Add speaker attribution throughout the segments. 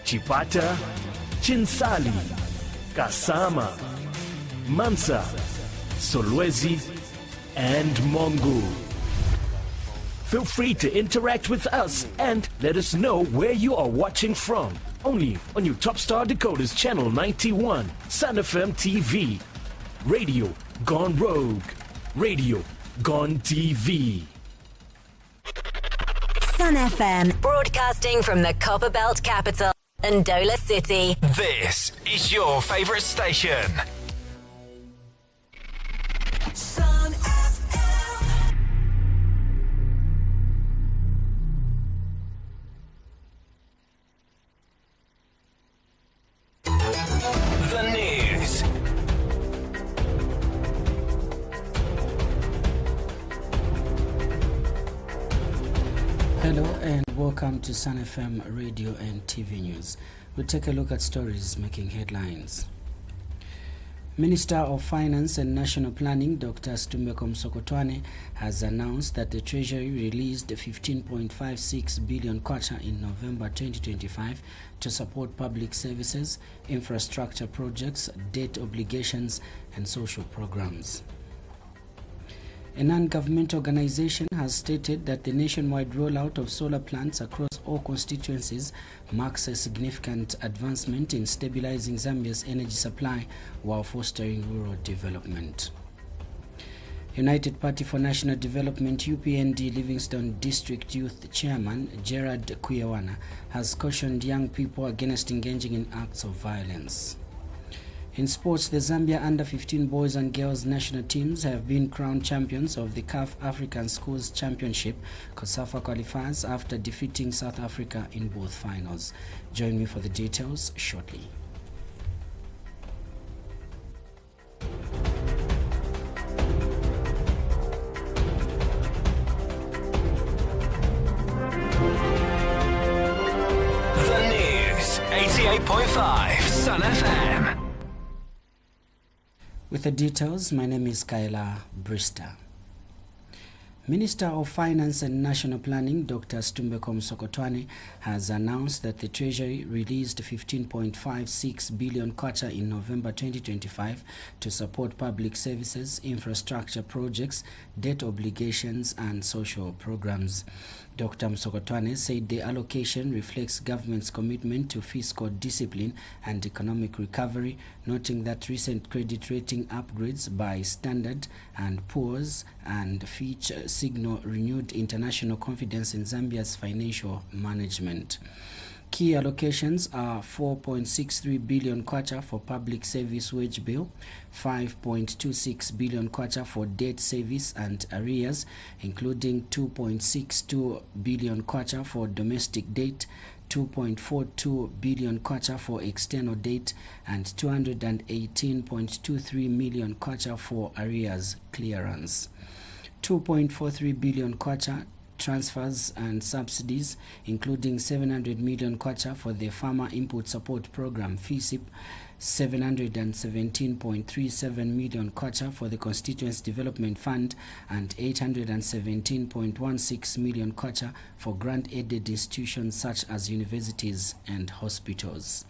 Speaker 1: Chipata, Chinsali, Kasama, Mansa, Solwezi, and Mongu. Feel free to interact with us and let us know where you are watching from. Only on your Top Star Decoders Channel 91, Sun FM TV. Radio Gone Rogue. Radio Gone TV.
Speaker 2: Sun FM, broadcasting from the Copperbelt capital, Ndola City.
Speaker 3: This is your favorite station.
Speaker 2: Sun FM.
Speaker 3: The news.
Speaker 4: Hello and welcome to Sun FM Radio and TV News. We'll take a look at stories making headlines. Minister of Finance and National Planning, Dr. Stumbeko Msokotwane, has announced that the Treasury released 15.56 billion kwacha in November 2025 to support public services, infrastructure projects, debt obligations, and social programs. A non-government organization has stated that the nationwide rollout of solar plants across all constituencies marks a significant advancement in stabilizing Zambia's energy supply while fostering rural development. United Party for National Development UPND Livingstone District Youth Chairman Gerard Kuyawana has cautioned young people against engaging in acts of violence. In sports, the Zambia under-15 boys and girls national teams have been crowned champions of the CAF African Schools Championship COSAFA qualifiers after defeating South Africa in both finals. Join me for the details shortly.
Speaker 3: The news. 88.5 Sun FM.
Speaker 4: With the details, my name is Kayla Brister. Minister of Finance and National Planning, Dr. Stumbeko Msokotwane, has announced that the Treasury released 15.56 billion kwacha in November 2025 to support public services, infrastructure projects, debt obligations, and social programs. Dr. Msokotwane said the allocation reflects government's commitment to fiscal discipline and economic recovery, noting that recent credit rating upgrades by Standard and Poor's and Fitch signal renewed international confidence in Zambia's financial management. Key allocations are 4.63 billion kwacha for public service wage bill, 5.26 billion kwacha for debt service and arrears, including 2.62 billion kwacha for domestic debt, 2.42 billion kwacha for external debt, and 218.23 million kwacha for arrears clearance. 2.43 billion kwacha transfers and subsidies, including 700 million kwacha for the Farmer Input Support Program FISIP, 717.37 million kwacha for the Constituency Development Fund, and 817.16 million kwacha for grant-aided institutions such as universities and hospitals.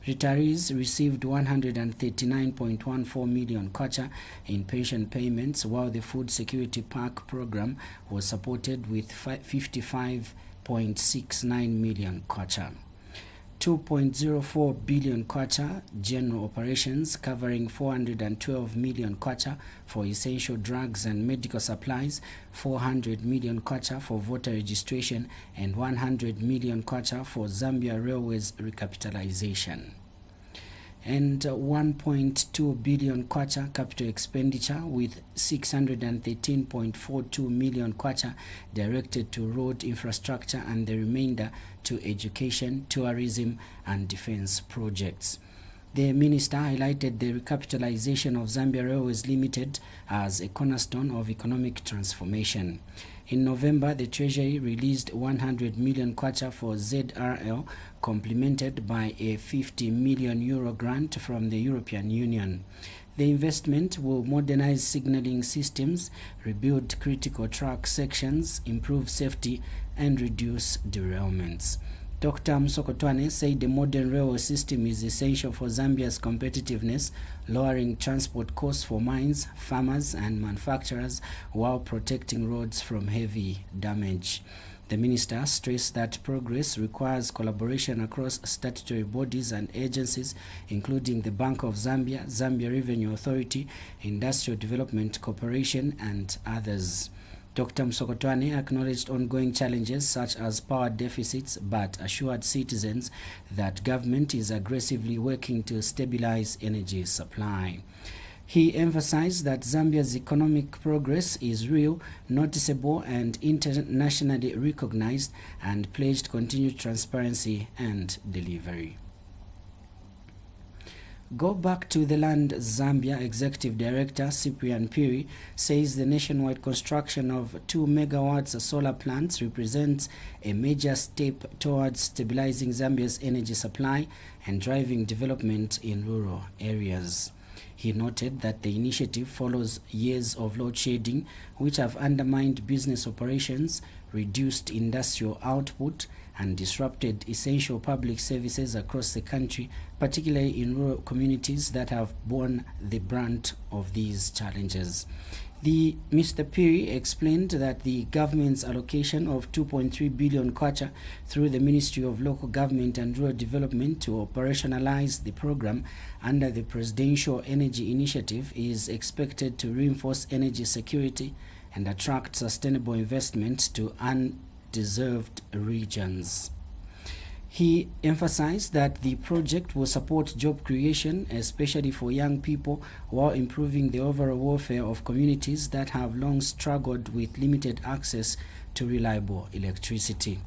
Speaker 4: Retirees received 139.14 million kwacha in pension payments, while the Food Security Park program was supported with 55.69 million kwacha. 2.04 billion kwacha general operations, covering 412 million kwacha for essential drugs and medical supplies, 400 million kwacha for voter registration, and 100 million kwacha for Zambia Railways recapitalization. And 1.2 billion kwacha capital expenditure, with 613.42 million kwacha directed to road infrastructure and the remainder to education, tourism, and defense projects. The minister highlighted the recapitalization of Zambia Railways Limited as a cornerstone of economic transformation. In November, the Treasury released 100 million kwacha for ZRL, complemented by a 50 million euro grant from the European Union. The investment will modernize signaling systems, rebuild critical track sections, improve safety, and reduce derailments. Dr. Msokotwane said the modern railway system is essential for Zambia's competitiveness, lowering transport costs for mines, farmers and manufacturers while protecting roads from heavy damage. The minister stressed that progress requires collaboration across statutory bodies and agencies, including the Bank of Zambia, Zambia Revenue Authority, Industrial Development Corporation, and others. Dr. Msokotwane acknowledged ongoing challenges such as power deficits, but assured citizens that government is aggressively working to stabilize energy supply. He emphasized that Zambia's economic progress is real, noticeable, and internationally recognized, and pledged continued transparency and delivery. Go Back to the Land Zambia Executive Director Cyprian Piri says the nationwide construction of 2 megawatts solar plants represents a major step towards stabilizing Zambia's energy supply and driving development in rural areas. He noted that the initiative follows years of load shedding, which have undermined business operations, reduced industrial output, and disrupted essential public services across the country, particularly in rural communities that have borne the brunt of these challenges. Mr. Piri explained that the government's allocation of 2.3 billion kwacha through the Ministry of Local Government and Rural Development to operationalize the program under the Presidential Energy Initiative is expected to reinforce energy security and attract sustainable investment to undeserved regions. He emphasized that the project will support job creation, especially for young people, while improving the overall welfare of communities that have long struggled with limited access to reliable electricity.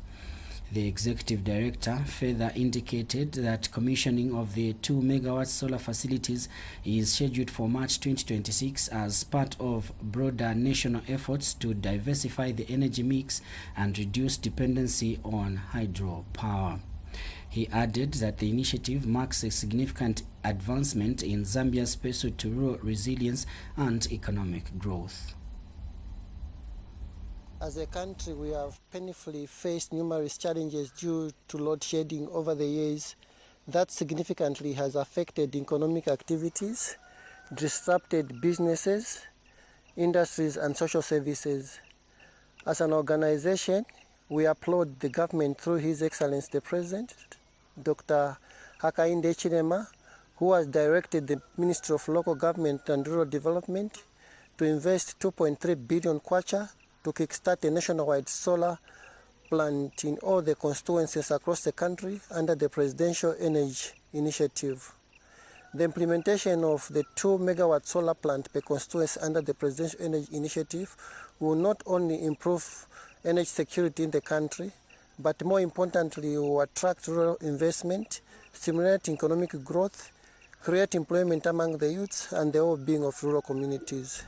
Speaker 4: The executive director further indicated that commissioning of the 2 megawatt solar facilities is scheduled for March 2026 as part of broader national efforts to diversify the energy mix and reduce dependency on hydropower. He added that the initiative marks a significant advancement in Zambia's pursuit to rural resilience and economic growth.
Speaker 5: As a country, we have painfully faced numerous challenges due to load shedding over the years that significantly has affected economic activities, disrupted businesses, industries, and social services. As an organization, we applaud the government through His Excellency the President, Dr. Hakainde Hichilema, who has directed the Ministry of Local Government and Rural Development to invest 2.3 billion kwacha to kickstart a nationwide solar plant in all the constituencies across the country under the Presidential Energy Initiative. The implementation of the 2 megawatt solar plant per constituency under the Presidential Energy Initiative will not only improve energy security in the country, but more importantly will attract rural investment, stimulate economic growth, create employment among the youths, and the well-being of rural communities.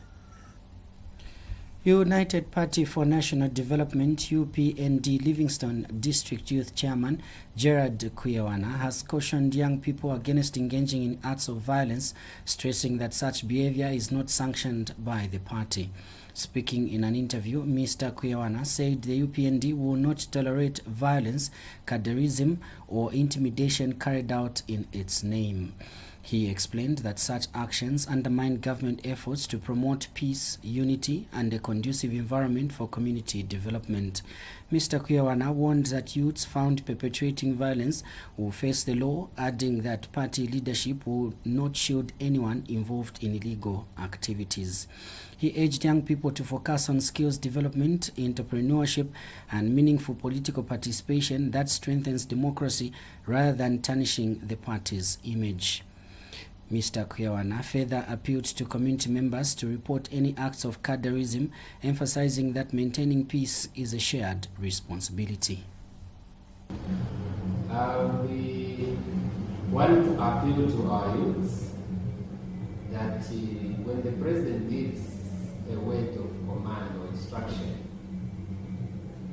Speaker 4: United Party for National Development UPND Livingstone District Youth Chairman Gerard Kuyawana has cautioned young people against engaging in acts of violence, stressing that such behavior is not sanctioned by the party. Speaking in an interview, Mr. Kuyawana said the UPND will not tolerate violence, cadreism, or intimidation carried out in its name. He explained that such actions undermine government efforts to promote peace, unity, and a conducive environment for community development. Mr. Kuyawana warned that youths found perpetrating violence will face the law, adding that party leadership will not shield anyone involved in illegal activities. He urged young people to focus on skills development, entrepreneurship, and meaningful political participation that strengthens democracy rather than tarnishing the party's image. Mr. Kuyawana further appealed to community members to report any acts of cadreism, emphasizing that maintaining peace is a shared responsibility.
Speaker 6: We want to appeal to our youths that when the president gives a word of command or instruction,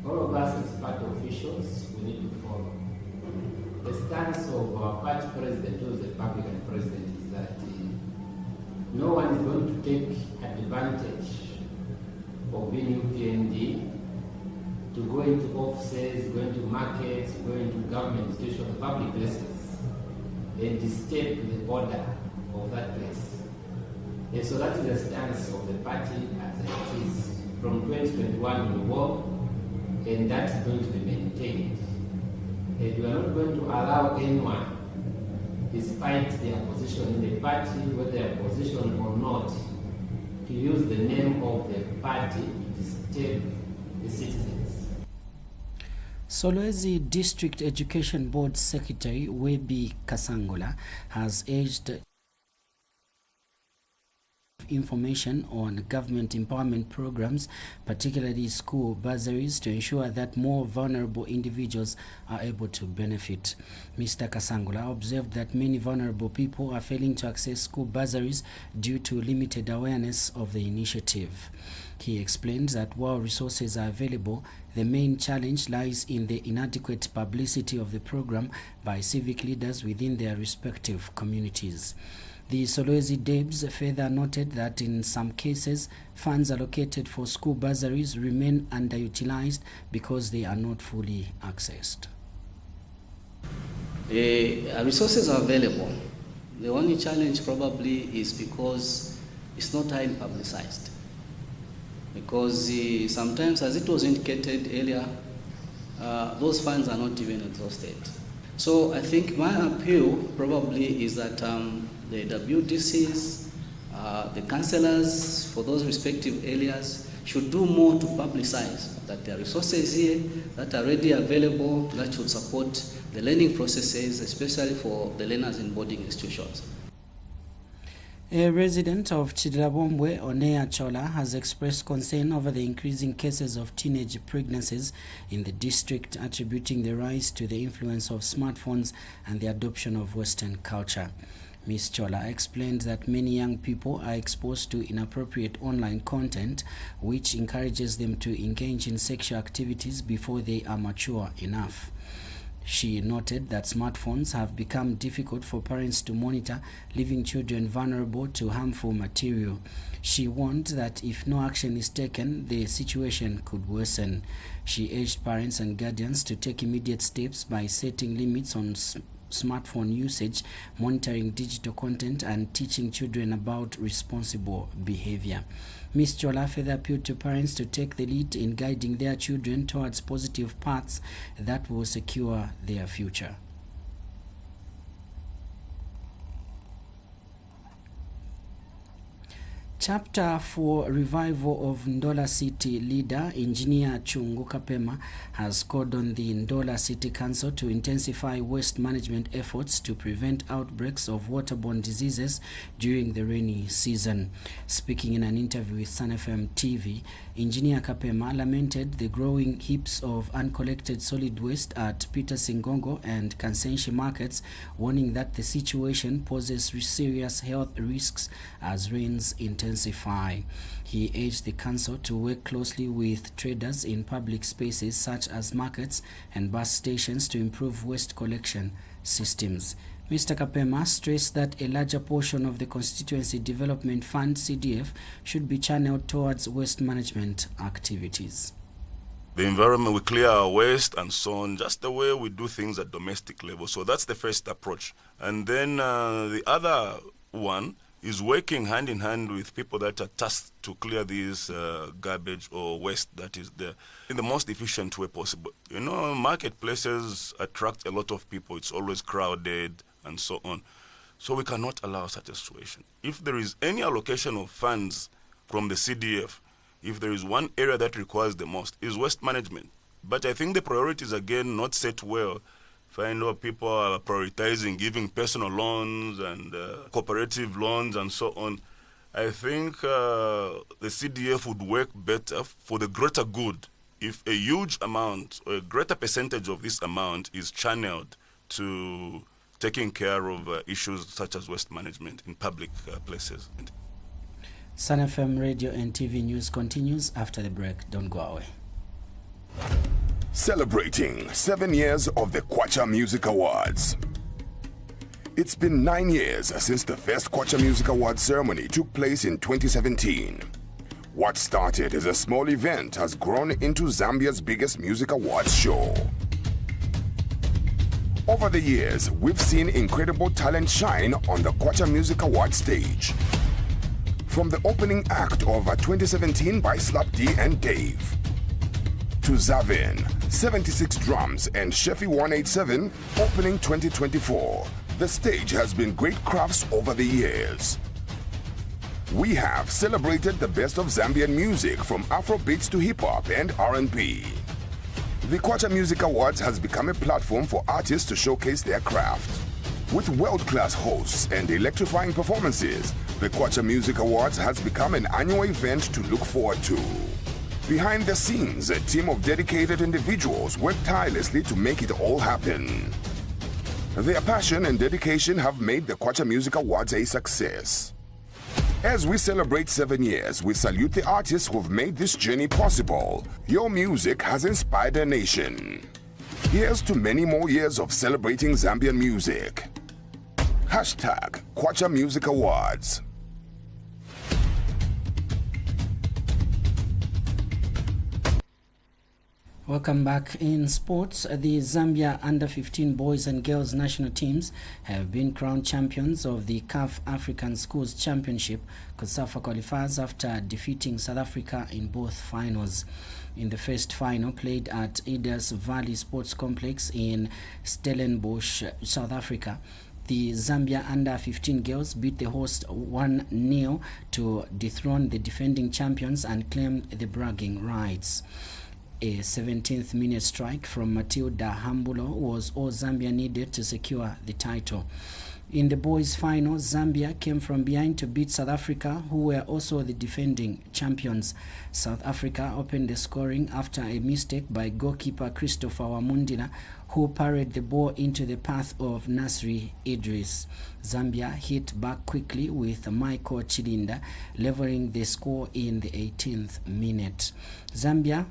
Speaker 6: all of us as party officials, we need to follow. The stance of our party president, who is the Republican president, is that no one is going to take advantage of being UPND to go into offices, go into markets, go into government institutions, public places, and disturb the order of that place. And so that is the stance of the party as it is from 2021 onward, and that's going to be maintained. And we are not going to allow anyone, despite their position in the party, whether they are position or not, to use the name of the party to disturb the citizens.
Speaker 4: Solwezi District Education Board Secretary Webi Kasangola has urged information on government empowerment programs, particularly school bursaries, to ensure that more vulnerable individuals are able to benefit. Mr. Kasangola observed that many vulnerable people are failing to access school bursaries due to limited awareness of the initiative. He explained that while resources are available, the main challenge lies in the inadequate publicity of the program by civic leaders within their respective communities. The Solwezi Debs further noted that in some cases, funds allocated for school bursaries remain underutilized because they are not fully accessed.
Speaker 7: Resources are available. The only challenge probably is because it's not highly publicized. Because sometimes, as it was indicated earlier, those funds are not even exhausted. So I think my appeal probably is that the WDCs, the councillors for those respective areas should do more to publicize that there are resources here that are readily available that should support the learning processes, especially for the learners in boarding institutions.
Speaker 4: A resident of Chidlabombwe, Onea Chola, has expressed concern over the increasing cases of teenage pregnancies in the district, attributing the rise to the influence of smartphones and the adoption of Western culture. Ms. Chola explained that many young people are exposed to inappropriate online content, which encourages them to engage in sexual activities before they are mature enough. She noted that smartphones have become difficult for parents to monitor, leaving children vulnerable to harmful material. She warned that if no action is taken, the situation could worsen. She urged parents and guardians to take immediate steps by setting limits on smartphone usage, monitoring digital content, and teaching children about responsible behavior. Ms. Chola further appealed to parents to take the lead in guiding their children towards positive paths that will secure their future. Chapter for Revival of Ndola City leader, Engineer Chungu Kapema, has called on the Ndola City Council to intensify waste management efforts to prevent outbreaks of waterborne diseases during the rainy season. Speaking in an interview with Sun FM TV, Engineer Kapema lamented the growing heaps of uncollected solid waste at Peter Singongo and Kansenshi markets, warning that the situation poses serious health risks as rains intensify. He urged the council to work closely with traders in public spaces such as markets and bus stations to improve waste collection systems. Mr. Kapema stressed that a larger portion of the Constituency Development Fund (CDF) should be channeled towards waste management activities.
Speaker 8: The environment, we clear our waste and so on, just the way we do things at domestic level. So that's the first approach. And then the other one is working hand in hand with people that are tasked to clear these garbage or waste that is there in the most efficient way possible. You know, marketplaces attract a lot of people. It's always crowded and so on. So we cannot allow such a situation. If there is any allocation of funds from the CDF, if there is one area that requires the most, is waste management. But I think the priorities, again, not set well. Find out people are prioritizing giving personal loans and cooperative loans and so on. I think the CDF would work better for the greater good if a huge amount or a greater percentage of this amount is channeled to taking care of issues such as waste management in public places.
Speaker 4: Sun FM Radio and TV News continues after the break. Don't go away.
Speaker 9: Celebrating 7 years of the Kwacha Music Awards. It's been 9 years since the first Kwacha Music Awards ceremony took place in 2017. What started as a small event has grown into Zambia's biggest music awards show. Over the years, we've seen incredible talent shine on the Kwacha Music Awards stage. From the opening act of 2017 by Slap D and Dave, to Zavin, 76 Drums and Sheffy 187 opening 2024, the stage has been great crafts over the years. We have celebrated the best of Zambian music from Afrobeats to hip-hop and R&B. The Kwacha Music Awards has become a platform for artists to showcase their craft. With world-class hosts and electrifying performances, the Kwacha Music Awards has become an annual event to look forward to. Behind the scenes, a team of dedicated individuals work tirelessly to make it all happen. Their passion and dedication have made the Kwacha Music Awards a success. As we celebrate 7 years, we salute the artists who've made this journey possible. Your music has inspired a nation. Here's to many more years of celebrating Zambian music. Hashtag Kwacha Music Awards.
Speaker 4: Welcome back. In sports, the Zambia under-15 boys and girls national teams have been crowned champions of the CAF African Schools Championship COSAFA qualifiers after defeating South Africa in both finals. In the first final, played at Ida's Valley Sports Complex in Stellenbosch, South Africa, the Zambia under-15 girls beat the host 1-0 to dethrone the defending champions and claim the bragging rights. A 17th minute strike from Matilda Hambulo was all Zambia needed to secure the title. In the boys' final, Zambia came from behind to beat South Africa, who were also the defending champions. South Africa opened the scoring after a mistake by goalkeeper Christopher Wamundila, who parried the ball into the path of Nasri Idris. Zambia hit back quickly with Michael Chilinda, leveling the score in the 18th minute. Zambia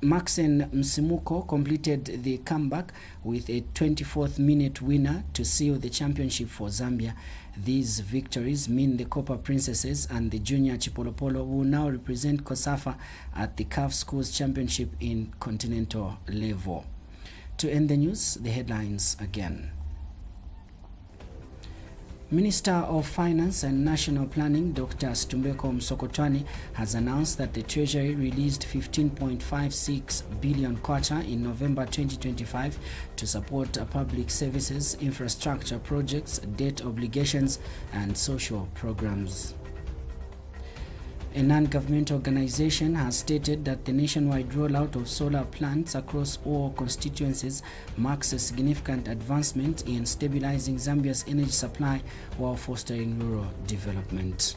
Speaker 4: Maxen Msimuko completed the comeback with a 24th minute winner to seal the championship for Zambia. These victories mean the Copper Princesses and the Junior Chipolopolo will now represent COSAFA at the CAF Schools Championship in continental level. To end the news, the headlines again. Minister of Finance and National Planning, Dr. Stumbeko Msokotwane, has announced that the Treasury released 15.56 billion kwacha in November 2025 to support public services, infrastructure projects, debt obligations, and social programs. A non-governmental organization has stated that the nationwide rollout of solar plants across all constituencies marks a significant advancement in stabilizing Zambia's energy supply while fostering rural development.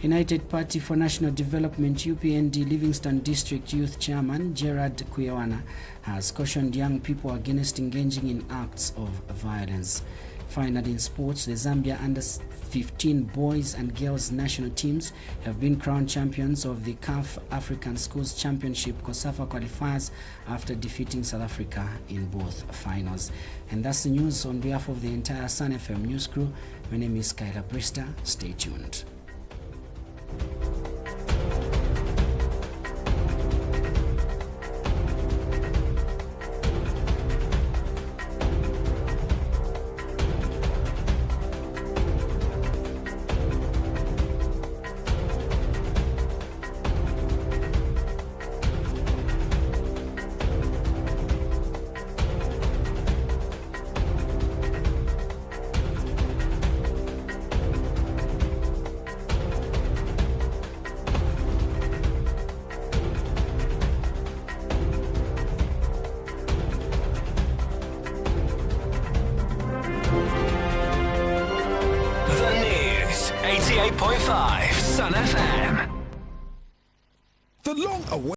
Speaker 4: United Party for National Development UPND Livingston District Youth Chairman Gerard Kuyawana has cautioned young people against engaging in acts of violence. Finally, in sports, the Zambia under-15 boys and girls national teams have been crowned champions of the CAF African Schools Championship COSAFA qualifiers after defeating South Africa in both finals. And that's the news on behalf of the entire Sun FM news crew. My name is Kyla Brista. Stay tuned.
Speaker 3: The News, 88.5 Sun FM.
Speaker 10: The long awaited